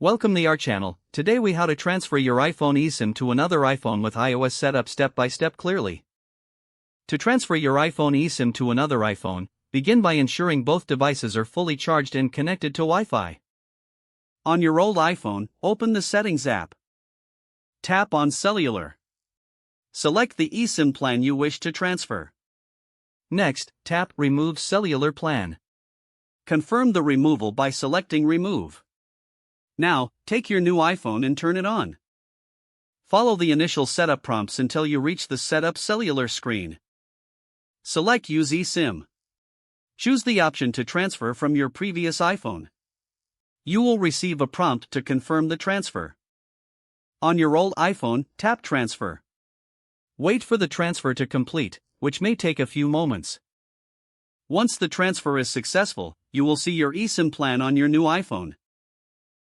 Welcome to our channel. Today we how to transfer your iPhone eSIM to another iPhone with iOS setup step by step clearly. To transfer your iPhone eSIM to another iPhone, begin by ensuring both devices are fully charged and connected to Wi-Fi. On your old iPhone, open the Settings app. Tap on Cellular. Select the eSIM plan you wish to transfer. Next, tap Remove Cellular Plan. Confirm the removal by selecting Remove. Now, take your new iPhone and turn it on. Follow the initial setup prompts until you reach the Setup Cellular screen. Select Use eSIM. Choose the option to transfer from your previous iPhone. You will receive a prompt to confirm the transfer. On your old iPhone, tap Transfer. Wait for the transfer to complete, which may take a few moments. Once the transfer is successful, you will see your eSIM plan on your new iPhone.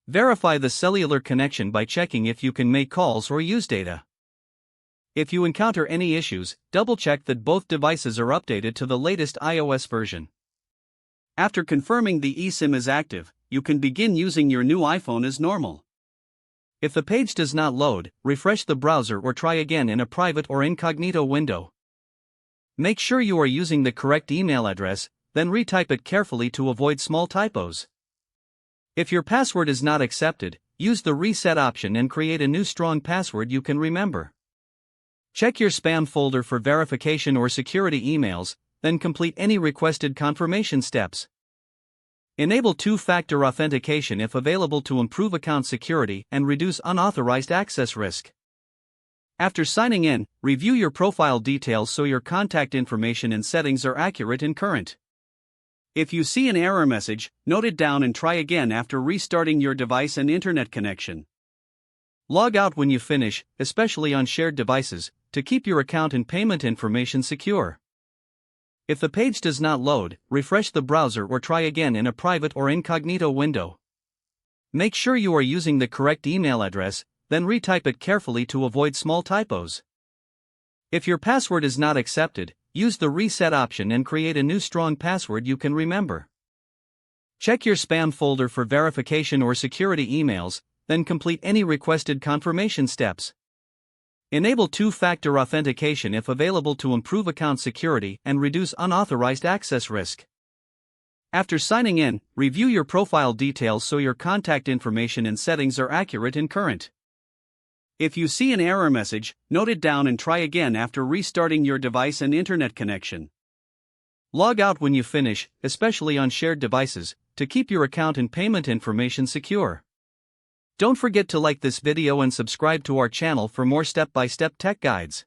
Verify the cellular connection by checking if you can make calls or use data. If you encounter any issues, double-check that both devices are updated to the latest iOS version. After confirming the eSIM is active, you can begin using your new iPhone as normal. If the page does not load, refresh the browser or try again in a private or incognito window. Make sure you are using the correct email address, then retype it carefully to avoid small typos. If your password is not accepted, use the reset option and create a new strong password you can remember. Check your spam folder for verification or security emails, then complete any requested confirmation steps. Enable two-factor authentication if available to improve account security and reduce unauthorized access risk. After signing in, review your profile details so your contact information and settings are accurate and current. If you see an error message, note it down and try again after restarting your device and internet connection. Log out when you finish, especially on shared devices, to keep your account and payment information secure. If the page does not load, refresh the browser or try again in a private or incognito window. Make sure you are using the correct email address, then retype it carefully to avoid small typos. If your password is not accepted, use the reset option and create a new strong password you can remember. Check your spam folder for verification or security emails, then complete any requested confirmation steps. Enable two-factor authentication if available to improve account security and reduce unauthorized access risk. After signing in, review your profile details so your contact information and settings are accurate and current. If you see an error message, note it down and try again after restarting your device and internet connection. Log out when you finish, especially on shared devices, to keep your account and payment information secure. Don't forget to like this video and subscribe to our channel for more step-by-step tech guides.